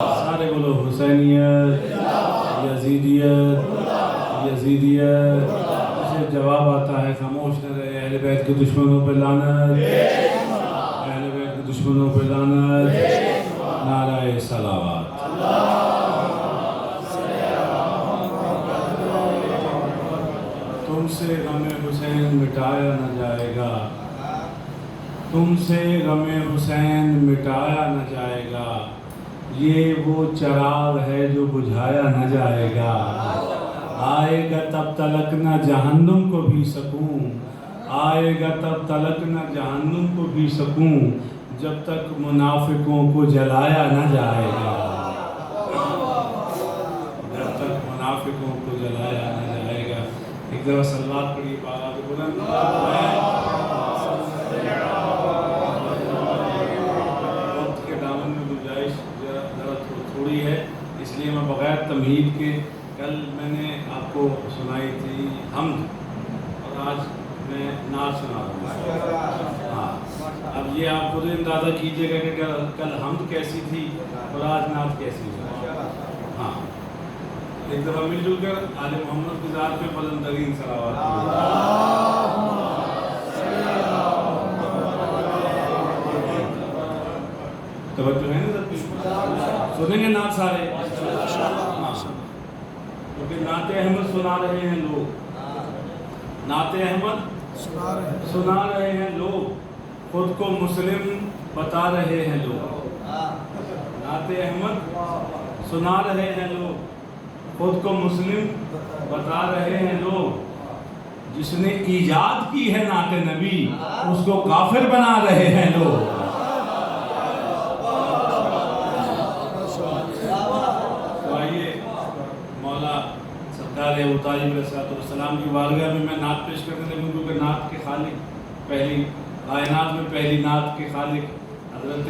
سارے بولو حسینیت، یزیدیت اسے جواب آتا ہے خاموش نہ رہے، اہل بیت کے دشمنوں پہ لعنت، اہل بیت کے دشمنوں پہ لعنت، نعرہ صلوات۔ تم سے غم حسین مٹایا نہ جائے گا، تم سے غم حسین مٹایا نہ جائے گا، یہ وہ چراغ ہے جو بجھایا نہ جائے گا، آئے گا تب تلک نہ جہنم کو بھی سکون، آئے گا تب تلک نہ جہنم کو بھی سکون، جب تک منافقوں کو جلایا نہ جائے گا، جب تک منافقوں کو جلایا نہ جائے گا۔ ایک دفعہ صلوات پڑھی بالا کے بلند، وقت کے دامن میں گنجائش ذرا تھوڑی ہے، اس لیے میں بغیر تمہید کے کل میں نے آپ کو سنائی تھی حمد، اور آج میں نعت سنا رہا ہوں۔ ہاں، اب یہ آپ خود اندازہ کیجئے گا کہ کل حمد کیسی تھی اور آج نعت کیسی ہے۔ ہاں، ایک دفعہ مل جل کر آل محمد کی ذات میں بلند ترین صلوات۔ توجہ ہے نا سب کی؟ سنیں گے نعت سارے؟ کیونکہ نعت احمد سنا رہے ہیں لوگ، نعت احمد سنا رہے ہیں لوگ، خود کو مسلم بتا رہے ہیں لوگ، نعت احمد سنا رہے ہیں لوگ، خود کو مسلم بتا رہے ہیں لوگ، جس نے ایجاد کی ہے نعت نبی اس کو کافر بنا رہے ہیں لوگ۔ تو آئیے مولا سرکار ابو طالب علیہ السلام کی بارگاہ میں نعت پیش کرنے لگوں، کیونکہ نعت کے خالق، پہلی کائنات میں پہلی نعت کے خالق حضرت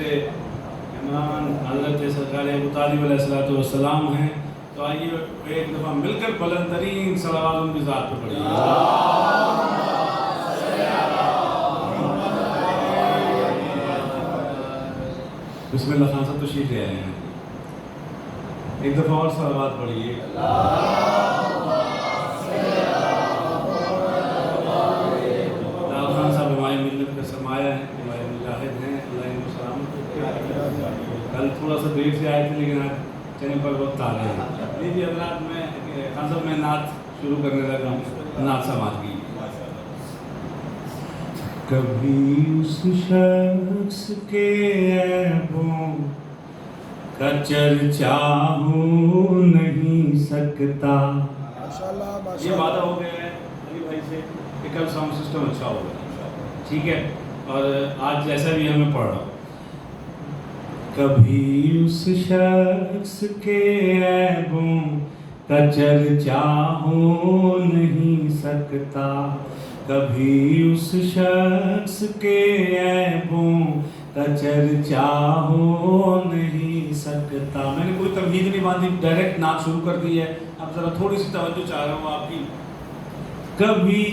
امام حضرت سرکار ابو طالب علیہ السلام ہیں۔ تو آئیے ایک دفعہ مل کر بلند ترین صلوات ان کی ذات پہ پڑھیے۔ بسم اللہ خان صاحب تشریف لے آئے ہیں، ایک دفعہ اور صلوات پڑھیے۔ لال خان صاحب ہماری ملت کا سرمایہ ہیں، ہمارے مجاہد ہیں، اللہ ان کو سلامت۔ کل تھوڑا سا دیر سے آئے تھے لیکن آج چینل پر وقت آ رہے ہیں۔ لیجیے حضرات، میں خان صاحب میں نعت شروع کرنے لگا ہوں، نعت سماعت کی۔ کبھی اس شخص کے عیبوں کا چرچا ہو نہیں سکتا، یہ وعدہ ہو گیا ہے علی بھائی سے کہ کل ساؤنڈ سسٹم اچھا ہوگا، ٹھیک ہے، اور آج جیسا بھی ہمیں پڑھ رہا ہوں۔ کبھی اس شخص کے عیبوں کا چرچا ہو نہیں سکتا، کبھی اس شخص کے عیبوں کا چرچا ہو نہیں سکتا۔ میں نے کوئی تمہید نہیں باندھی، ڈائریکٹ نعت شروع کر دی ہے، اب ذرا تھوڑی سی توجہ چاہ رہا ہوں آپ کی۔ کبھی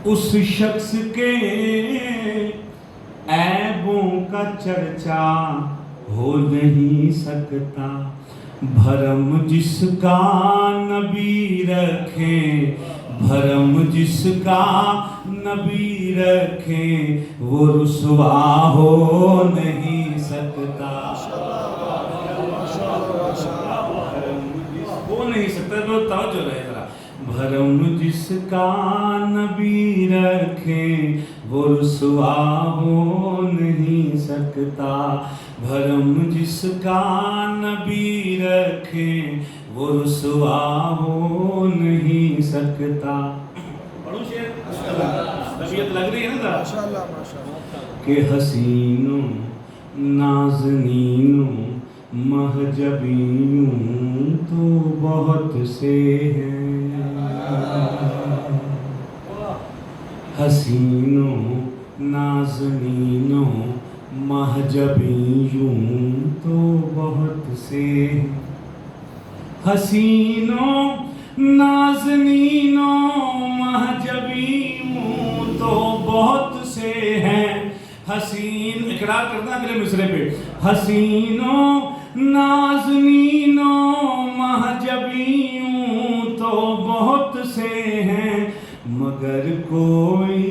اس شخص کے عیبوں کا چرچا ہو نہیں سکتا، بھرم جس کا نبی رکھے، بھرم جس کا نبی رکھے وہ رسوا ہو نہیں سکتا، ہو نہیں سکتا، تو توجہ رہے ذرا۔ بھرم جس کا نبی رکھے وہ رسوا ہو نہیں سکتا، بھرم جس کا نبی رکھے وہ رسوا ہو نہیں سکتا۔ پڑھو شعر، طبیعت لگ رہی ہے نا ذرا؟ کہ حسینوں نازنینوں مہجبینوں تو بہت سے ہیں، حسینوں نازنینوں مہجبینوں تو بہت سے ہیں، حسینوں نازنینوں مہجبینوں تو بہت سے ہیں، حسین اقرار کرنا اگلے مصرے پہ، حسینوں نازنینوں مہجبیوں تو بہت سے ہیں، مگر کوئی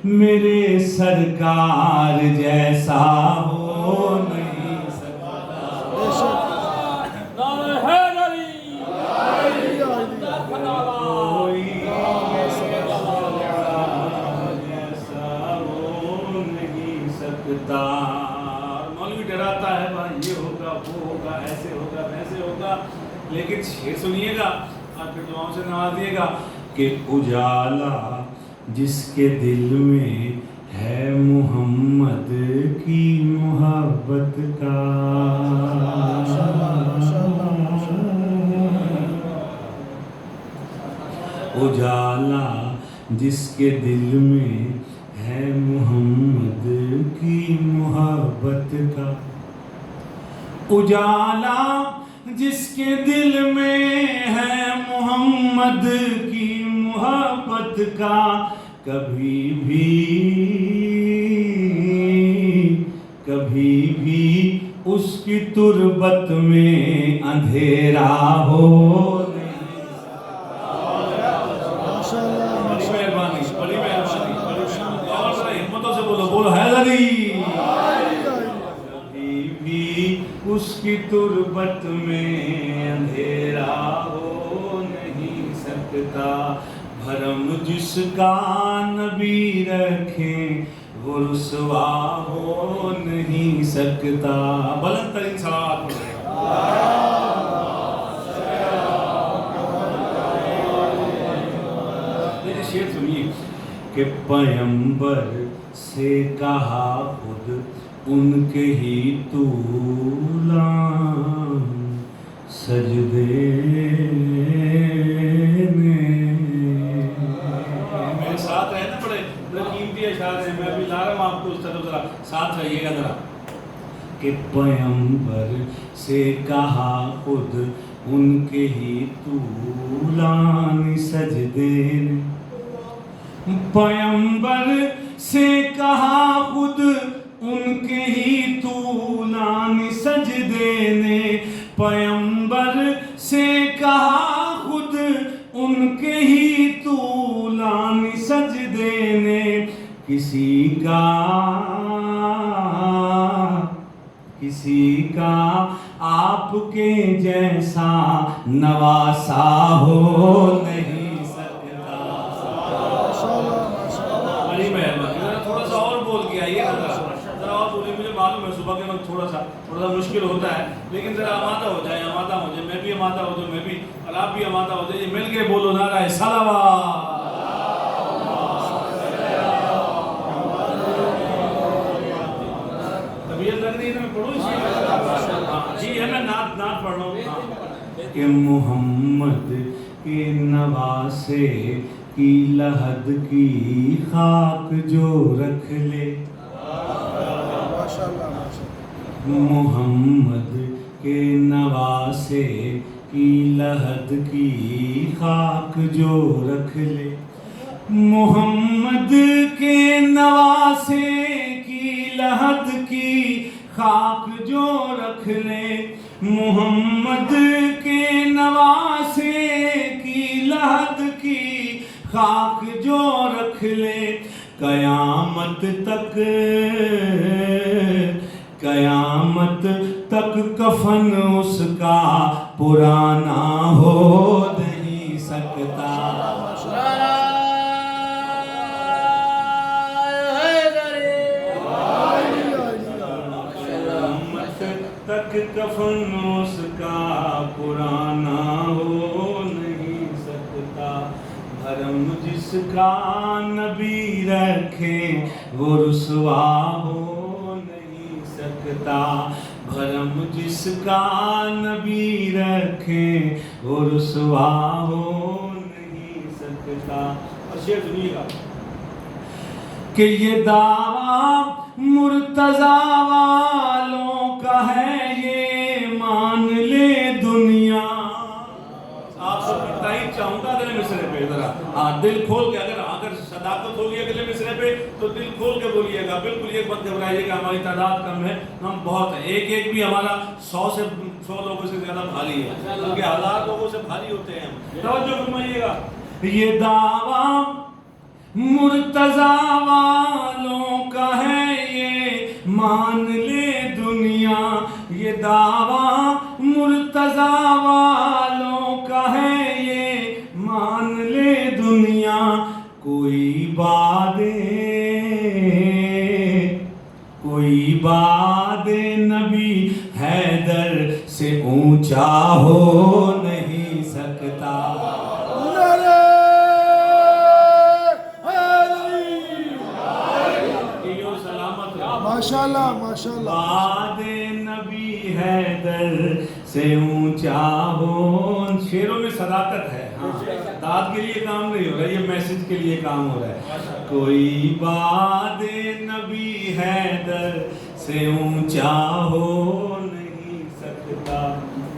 میرے سرکار جیسا ہو نہیں سکتا۔ نعرہ حیدری، کوئی جیسا ہو نہیں سکتا۔ مولوی ڈراتا ہے بھائی یہ ہوگا وہ ہوگا ایسے ہوگا ویسے ہوگا، لیکن شعر سنیے گا اور پھر دعاؤں سے نوازیے گا کہ اجالا جس کے دل میں ہے محمد کی محبت کا، اجالا جس کے دل میں ہے محمد کی محبت کا، اجالا جس کے دل میں ہے محمد کی محبت کا، کبھی بھی اس کی تربت میں اندھیرا ہو نہیں سکتا۔ بڑی مہربانی اور ذرا ہمتوں سے بولو حیدری۔ کبھی بھی اس کی تربت میں اندھیرا ہو نہیں سکتا، بھرم جس کا نبی رکھیں وہ رسوا ہو نہیں سکتا۔ بلند ترین صلوات پڑھیں۔ یہ شعر سنیے کہ پیمبر سے کہا خود ان کے ہی طولان سجدے میرے ساتھ رہے نا، بڑے قیمتی اشعار ہیں، میں ابھی لا رہا ہوں آپ کو، اس طرح ذرا ساتھ رہیے گا ذرا کہ پیمبر سے کہا خود ان کے ہی طولان سجدے نے، پیمبر سے کہا خود ان کے ہی طولان سجدے نے، پیمبر سے کہا خود ان کے ہی طولان سجدے نے، کسی کا آپ کے جیسا نواسا ہو نہیں سکتا۔ بڑی مہربانی، تھوڑا سا اور بول کے آئیے ذرا اور بولیے، مجھے معلوم ہے صبح کے وقت تھوڑا سا مشکل ہوتا ہے، لیکن ذرا آمادہ ہو جائے، میں بھی آمادہ ہو جاؤں، میں بھی اور آپ بھی آمادہ ہو جائیے، مل کے بولو نعرہ صلوات۔ طبیعت لگ رہی ہے میں پڑھوں اس جی ہے میں نعت پڑھ رہا ہوں کہ محمد کے نواسے کی لحد کی خاک جو رکھ لے، محمد کے نواسے کی لحد کی خاک جو رکھ لے، محمد کے نواسے کی لحد کی خاک جو رکھ لے، محمد کے نواسے کی لحد کی خاک جو رکھ لے، قیامت تک کفن اس کا پرانا ہو نہیں سکتا۔ تک کفن اس کا پرانا ہو نہیں سکتا، بھرم جس کا نبی رکھے وہ رسوا ہو نہیں سکتا، بھرم جس کا نبی رکھے وہ رسوا ہو نہیں سکتا۔ اور شعر سنیے گا کہ یہ دعویٰ مرتضیٰ والوں کا ہے، یہ مان لے دنیا۔ آپ سے تائید چاہوں گا اگلے مصرے پہ ذرا دل کھول کے، اگر صدا صداقت ہوگی اگلے مصرے پہ تو دل کھول کے بولیے گا. بالکل یہ مت گھبرائیے گا, ہماری تعداد کم ہے, ہم بہت ہیں. ایک ایک بھی ہمارا 100 لوگوں سے زیادہ بھاری ہے, بلکہ 1000 لوگوں سے بھاری ہوتے ہیں. توجہ فرمائیے گا. یہ دعویٰ مرتضیٰ والوں کا ہے, یہ مان لے دنیا. یہ دعویٰ مرتضیٰ والوں کا ہے, یہ مان لے دنیا. کوئی باد نبی حیدر سے اونچا ہو نہیں سکتا. ماشاءاللہ ماشاءاللہ. باد نبی حیدر سے اونچا ہو. شعروں میں صداقت ہے, ہاں داد کے لیے کام نہیں ہو رہا, یہ میسج کے لیے کام ہو رہا ہے. کوئی باد نبی حیدر سے اونچا ہو نہیں سکتا.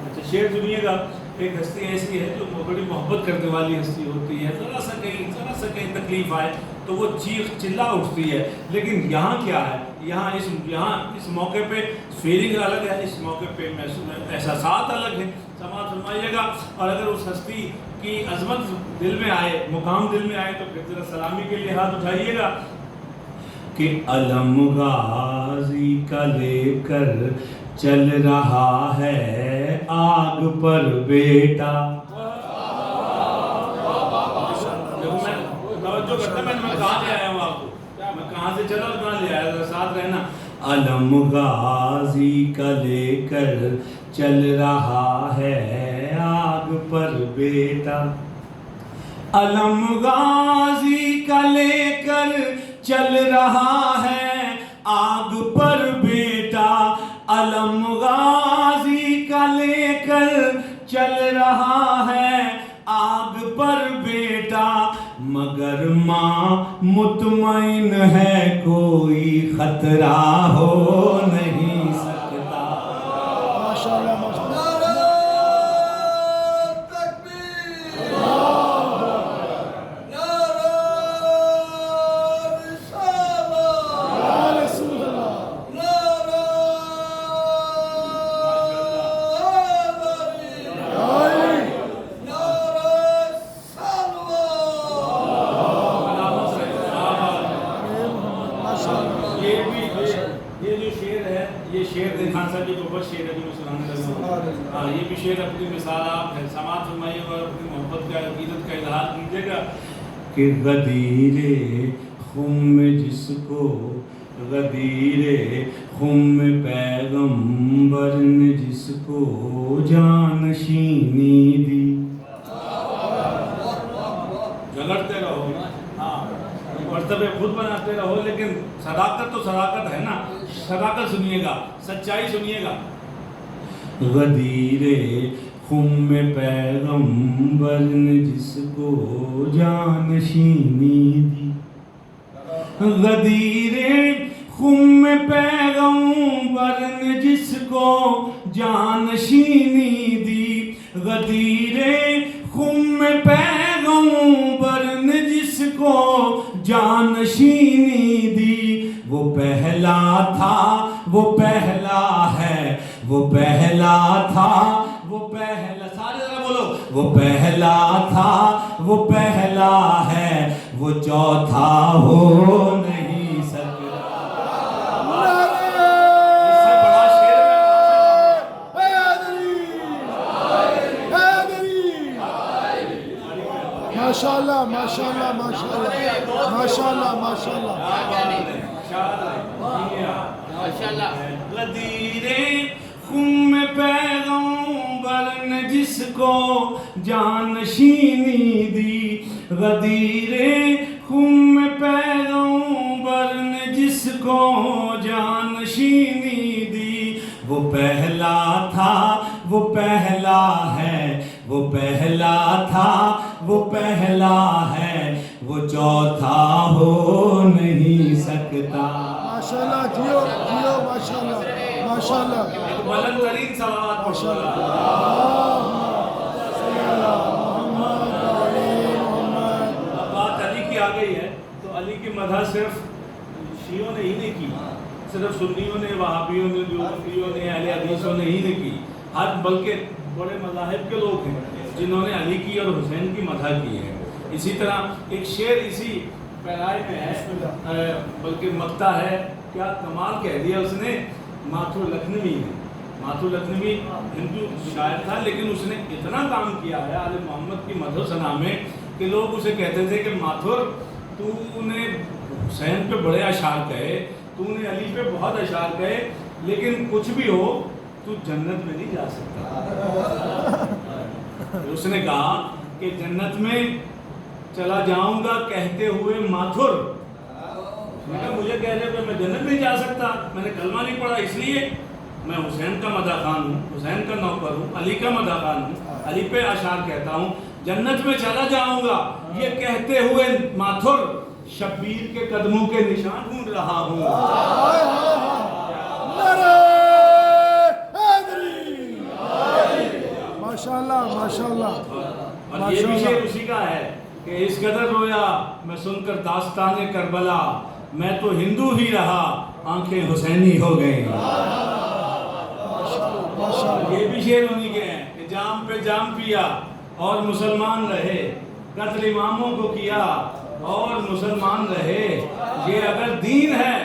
اچھا شعر سنیے گا. ایک ہستی ایسی ہے جو بڑی محبت کرنے والی ہستی ہوتی ہے, ذرا سا کہیں تکلیف آئے تو وہ چیخ چلا اٹھتی ہے. لیکن یہاں کیا ہے, یہاں اس موقع پہ فیلنگ الگ ہے, اس موقع پہ احساسات الگ ہیں. سماعت فرمائیے گا. اور اگر اس ہستی کی عظمت دل میں آئے, مقام دل میں آئے, تو پھر ذرا سلامی کے لیے ہاتھ اٹھائیے گا. کہ علم غازی کا لے کر چل رہا ہے آگ پر بیٹا. میں کہاں لے آیا ہوں آپ کو, میں کہاں سے چلا اور کہاں لے آیا, ساتھ رہنا. علم غازی کا لے کر چل رہا ہے آگ پر بیٹا. علم غازی کا لے کر چل رہا ہے آگ پر بیٹا. علم غازی کا لے کر چل رہا ہے آگ پر بیٹا. مگر ماں مطمئن ہے کوئی خطرہ ہو نہیں سکتا. ماشاءاللہ ماشاءاللہ. یہ بھی شعر اپنی مثالات ہے. سماعت فرمائیے اور اپنی محبت کا, عقیدت کا اظہار کیجیے گا. کہ غدیر خم جس کو, غدیر خم پیغمبر نے جس کو جانشینی دی. جھگڑتے رہو, ہاں مرتبے خود بناتے رہو, لیکن صداقت تو صداقت ہے نا. صداقت سنیے گا, سچائی سنیے گا. غدیر خم پیغمبر نے جس کو جانشینی دی. غدیر خم پیغمبر نے جس کو جانشینی دی. غدیر خم پیغمبر نے جس کو جانشینی دی. وہ پہلا تھا, وہ پہلا ہے, وہ پہلا تھا, وہ پہلا, سارے ذرا بولو. وہ پہلا تھا, وہ پہلا ہے, وہ چوتھا ہو نہیں سکتا. اس سے بڑا شعر ماشاءاللہ ماشاءاللہ ماشاءاللہ ماشاءاللہ ماشاءاللہ. غدیر خم پیغمبر نے جس کو جانشینی دی. غدیر خم پیغمبر نے جس کو جانشینی دی. وہ پہلا تھا, وہ پہلا ہے, وہ پہلا تھا, وہ پہلا ہے, وہ چوتھا ہو نہیں سکتا. ماشاءاللہ. جیو جیو ماشاءاللہ ماشاءاللہ. بلند ترین صلوات ماشاءاللہ. اب بات علی کی آ گئی ہے. تو علی کی مدح صرف شیعوں نے ہی نہیں کی، صرف سنیوں نے، وہابیوں نے، دیوبندیوں نے، اہل حدیثوں نے ہی نہیں کی، ہر بلکہ بڑے مذاہب کے لوگ ہیں جنہوں نے علی کی اور حسین کی مدح کی ہے۔ اسی طرح ایک شعر اسی پیرائے میں ہے، بلکہ مقطع ہے، کیا کمال کہہ دیا اس نے، ماتھو لکھنوی نے۔ ماتھو لکھنوی ہندو شاعر تھا، لیکن اس نے اتنا کام کیا ہے آل محمد کی مدح و ثنا میں کہ لوگ اسے کہتے تھے کہ ماتھر تو نے حسین پہ بڑے اشعار کہے، تو نے علی پہ بہت اشعار کہے، لیکن کچھ بھی ہو تو جنت میں نہیں جا سکتا۔ اس نے کہا کہ جنت میں چلا جاؤں گا کہتے ہوئے ماتھر، میں کہا مجھے کہہ رہے کہ میں جنت نہیں جا سکتا، میں نے کلمہ نہیں پڑھا، اس لیے میں حسین کا مدح خان ہوں، حسین کا نوکر ہوں، علی کا مدح خان ہوں، علی پہ اشعار کہتا ہوں، جنت میں چلا جاؤں گا یہ کہتے ہوئے ماتھر شبیر کے قدموں کے نشان ڈھونڈ رہا ہوں۔ ماشاءاللہ ماشاءاللہ۔ اور یہ بھی شعر اسی کا ہے کہ اس قدر رویا میں سن کر داستان کربلا، میں تو ہندو ہی رہا آنکھیں حسینی ہو گئیں۔ یہ بھی شعر انہی کے ہیں کہ جام پہ جام پیا اور مسلمان رہے، قتل اماموں کو کیا اور مسلمان رہے، یہ اگر دین ہے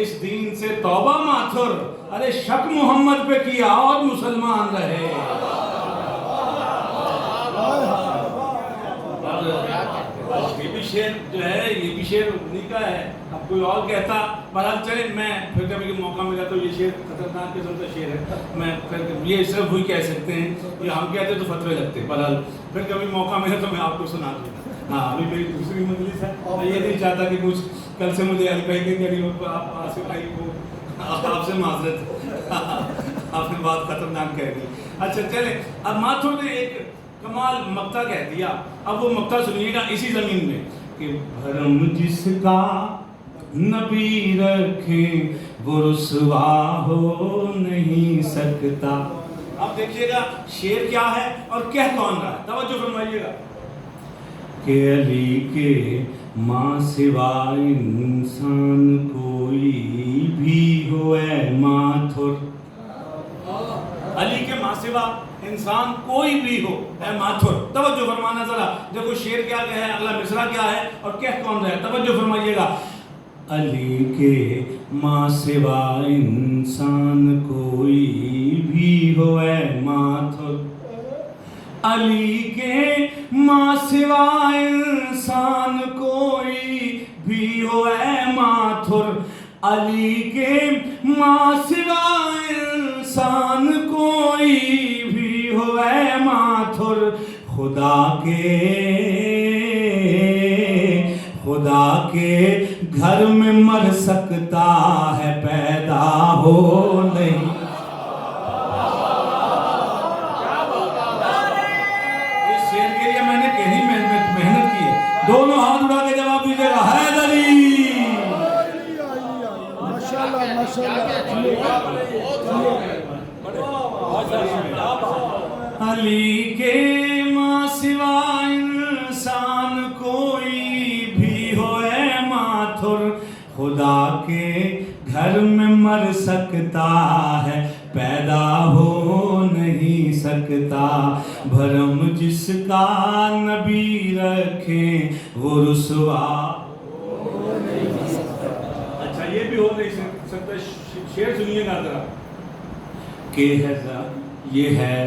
اس دین سے توبہ ماتھر، ارے شک محمد پہ کیا اور مسلمان رہے۔ یہ بھی شعر جو ہے، یہ بھی شعر انہی کا ہے، اب کوئی اور کہتا، بہرحال چلے میں پھر کبھی موقع ملا تو یہ شعر خطرناک قسم کا شعر ہے، میں پھر یہ صرف وہی کہہ سکتے ہیں، یہ ہم کہتے تو فتوے لگتے، بہرحال پھر کبھی موقع ملا تو میں آپ کو سنا دوں گا۔ ہاں ابھی میری دوسری مجلس ہے، میں یہ نہیں چاہتا کہ کچھ کل سے مجھے الکائی کے قریب آپ آصف بھائی کو آپ سے معذرت، آپ نے بات خطرناک کہہ دی۔ اچھا چلے، اب ماتھر نے ایک کمال مقطع کہہ دیا، اب وہ مقطع سنیے گا اسی زمین میں کہ بھرم جس کا نبی رکھے وہ رسوا ہو نہیں سکتا۔ اب دیکھیے گا شعر کیا ہے اور کہہ کون رہا ہے، توجہ فرمائیے گا کہ علی کے ماں سوا انسان کوئی بھی ہو اے ماتھر، علی کے ماں سوا انسان کوئی بھی ہو اے ماتھر۔ توجہ فرمانا ذرا، دیکھو شعر کیا ہے، اگلا مصرع کیا ہے اور کہہ کون رہا ہے، توجہ فرمائیے گا۔ علی کے ماں سوا انسان کوئی بھی ہو اے ماتھر، علی کے ماں سوا انسان کوئی بھی ہو اے ماتھر، علی کے ماں سوا انسان کوئی بھی ہو اے ماتھر، خدا کے گھر میں مر سکتا ہے پیدا ہو نہیں۔ اس شعر کے لیے میں نے کہیں محنت کی ہے، دونوں ہاتھ اٹھا کے جواب دیجیے گا، حیدری۔ ماشاءاللہ ماشاءاللہ۔ علی کے ماں سوا انسان کوئی بھی ہو اے ماتھر، خدا کے گھر میں مر سکتا ہے پیدا ہو نہیں سکتا، بھرم جس کا نبی رکھے وہ رسوا ہو نہیں سکتا۔ اچھا یہ بھی ہو نہیں سکتا، شعر سنیے گا ذرا کہ یہ ہے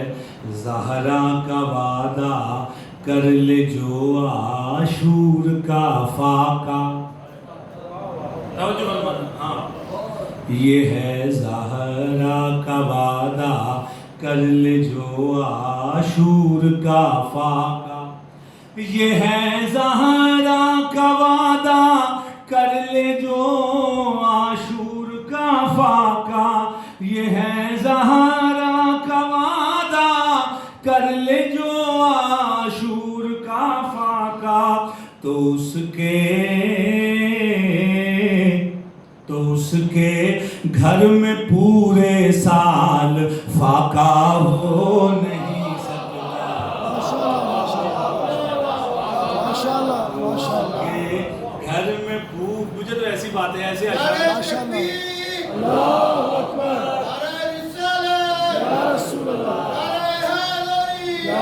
زہرا کا وعدہ کر لے جو عاشور کا فاقہ۔ یہ ہے زہرا کا وعدہ کر لے جو عاشور کا فاقہ، یہ ہے زہرا کا وعدہ کر لے جو عاشور کا فاقہ، یہ ہے زہرا کا وعدہ کر لے جو عاشور کا فاقہ، تو اس کے گھر میں پورے سال فاقہ ہو نہیں سکتا۔ گھر میں بھوک، مجھے تو ایسی بات ہے، ایسے اشعار ماشاءاللہ اللہ اکبر یا رسول اللہ یا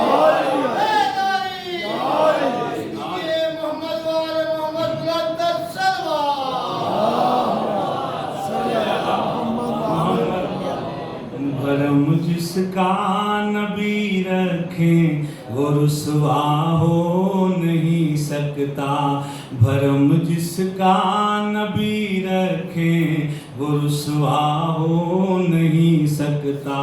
بھرم جس کا نبی رکھیں وہ رسوا ہو نہیں سکتا، بھرم جس کا نبی رکھیں وہ رسوا ہو نہیں سکتا۔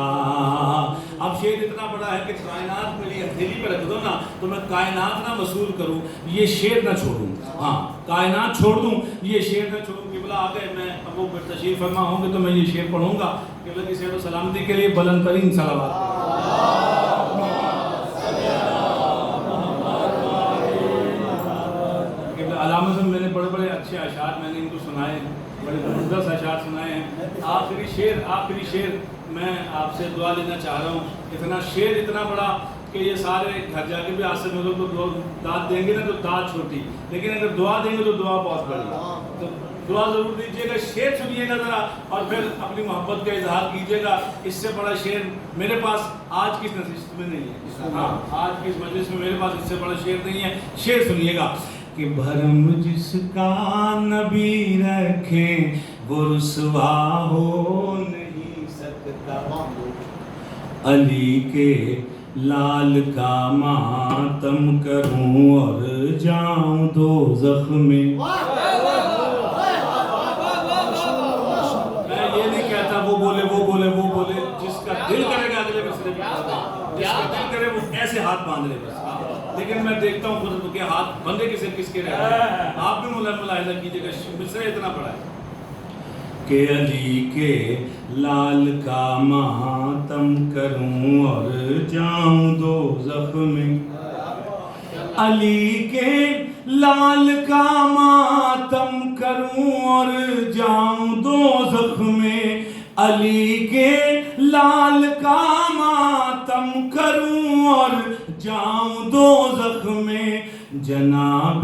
اب شعر اتنا بڑا ہے کہ کائنات میری ہتھیلی پہ رکھ دو نا تو میں کائنات نہ وصول کروں، یہ شعر نہ چھوڑوں، ہاں کائنات چھوڑ دوں، یہ شعر نہ چھوڑوں۔ قبلہ آ گئے، میں اب وہ تشریف فرما ہوں گے تو میں یہ شعر پڑھوں گا۔ قبلہ کی صحت و سلامتی کے لیے بلند ترین صلوات۔ علامت میں نے بڑے بڑے اچھے اشعار میں نے ان کو سنائے، بڑے زبردست اشعار سنائے ہیں۔ آخری شعر میں آپ سے دعا لینا چاہ رہا ہوں۔ اتنا شعر اتنا بڑا کہ یہ سارے گھر جا کے بھی آج سے ملو تو داد دیں گے نا تو داد چھوٹی، لیکن اگر دعا دیں گے تو دعا بہت بڑی، تو دعا ضرور دیجیے گا۔ شعر سنیے گا ذرا اور پھر اپنی محبت کا اظہار کیجیے گا۔ اس سے بڑا شعر میرے پاس آج کی اس نشست میں نہیں ہے، ہاں آج کی اس مجلس میں میرے پاس اس سے بڑا شعر نہیں ہے۔ شعر سنیے گا کہ بھرم جس کا نبی رکھیں وہ رسوا ہو نہیں سکتا، علی کے لال کا ماتم کروں اور جاؤں دوزخ میں۔ میں یہ نہیں کہتا وہ بولے جس کا دل کرے گا اگلے مسئلے پہ، جس کا دل کرے وہ ایسے ہاتھ باندھ لے بس۔ لیکن میں دیکھتا ہوں خود کہ ہاتھ بندے کس کے رہے ہیں۔ آپ بھی ملاحظہ کیجیے گا، مصرع اتنا بڑا ہے کہ علی کے لال کا ماتم کروں اور جاؤں دوزخ میں، علی کے لال کا ماتم کروں اور جاؤں دوزخ میں، علی کے لال کا ماتم کروں اور جاؤں دوزخ میں، جناب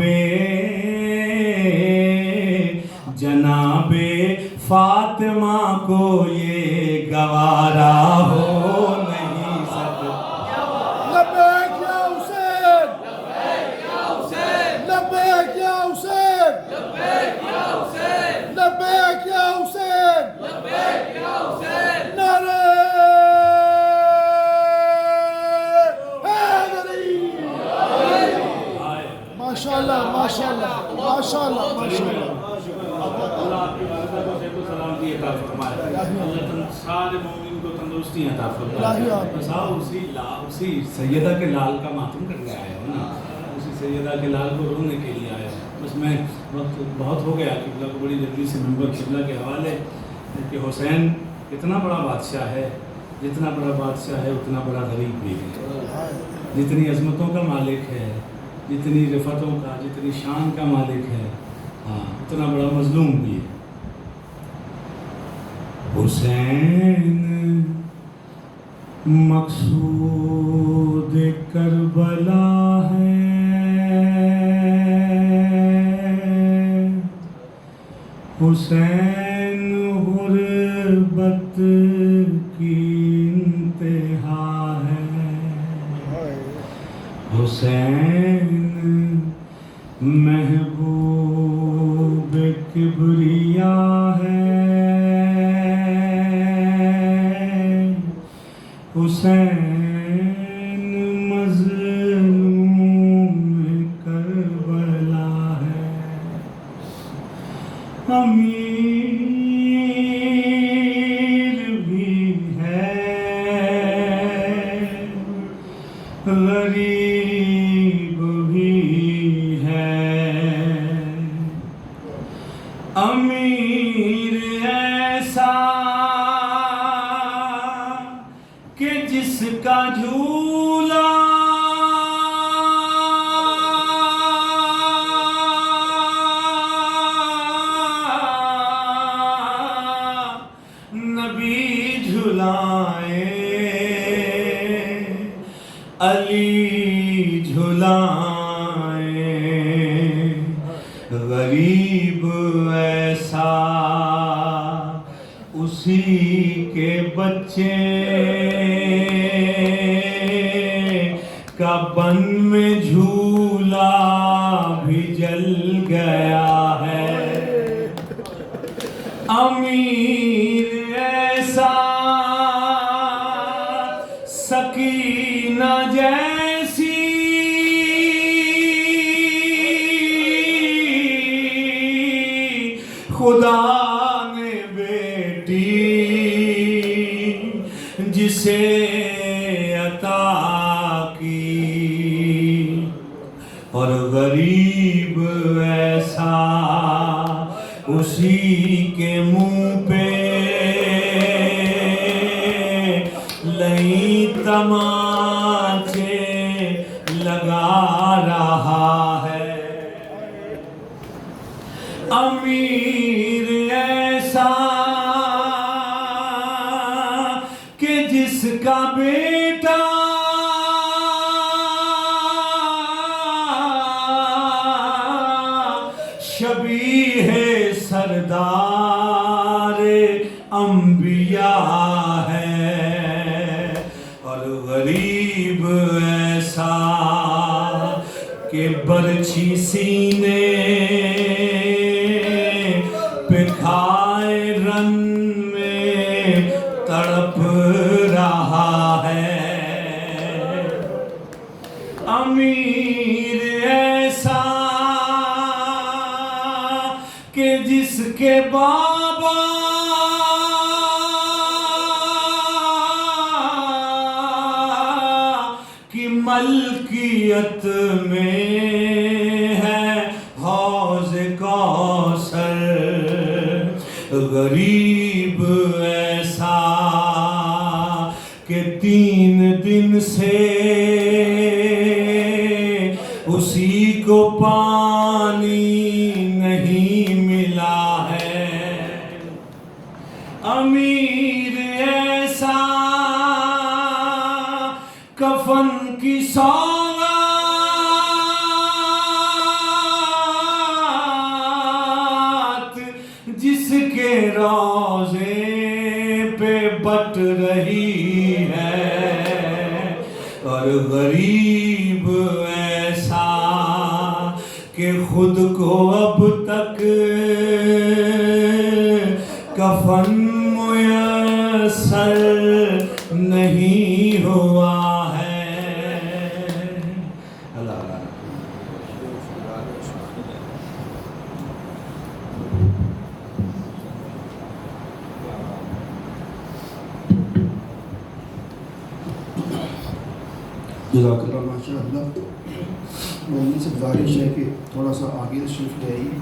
فاطمہ کو یہ گوارا ہو نہیں سکتا۔ لبیک یا حسین، لبیک یا حسین، لبیک یا حسین، نعرہ حیدری۔ ماشاءاللہ ماشاءاللہ ماشاءاللہ ماشاءاللہ۔ اللہ آپ کی والدہ کو صحت و سلامتی عطا فرمائے، اللہ سارے مومنین کو تندرستی عطا فرمائے۔ بس آپ اسی سیدہ کے لال کا ماتم کرنے آئے ہو نا، اسی سیدہ کے لال کو رونے کے لیے آئے ہو۔ بس میں وقت بہت ہو گیا، قبلہ کو بڑی جلدی سے ممبر قبلہ کے حوالے کہ حسین اتنا بڑا بادشاہ ہے، جتنا بڑا بادشاہ ہے اتنا بڑا غریب بھی ہے، جتنی عظمتوں کا مالک ہے، جتنی رفتوں کا، جتنی شان کا مالک ہے، ہاں اتنا بڑا مظلوم بھی ہے۔ حسین مقصود کربلا ہے، حسین غربت کی انتہا ہے، حسین محبوب کبریا ہے، حسین مظلوم کربلا ہے، امیر بھی ہے غریب بھی ہے، امیر ایسا کہ جس کا جھولا نبی جھلائے، علی جھلائے، غریب غریب ایسا اسی کے بچے کا بن میں جھولا بھی جل گیا ہے، امیر ایسا سکینہ جیسی خدا نے بیٹی جسے عطا کی، اور غریب ایسا اسی کے منہ پہ لئی تماچے لگا رہا ہے، امیر ایسا کہ جس کا بیٹا شبیہ سردار انبیاء ہے، اور غریب ایسا کہ برچھی سینے پہ کھائے رن میں تڑپ رہا ہے، امیر ایسا کہ جس کے بابا کی ملکیت میں ہے حوض کوثر، غریب ایسا کہ 3 دن سے اسی کو پانی نہیں ملا ہے، امیر ایسا کفن کی سوغات جس کے روضے پہ بٹ رہی ہے، اور غریب ایسا کہ خود کو اب تک کفن میسر نہیں ہوا ہے۔ اللہ جزاک اللہ ماشاء اللہ۔ مومن سے گزارش ہے کہ تھوڑا سا آگے تشریف لے آئیے۔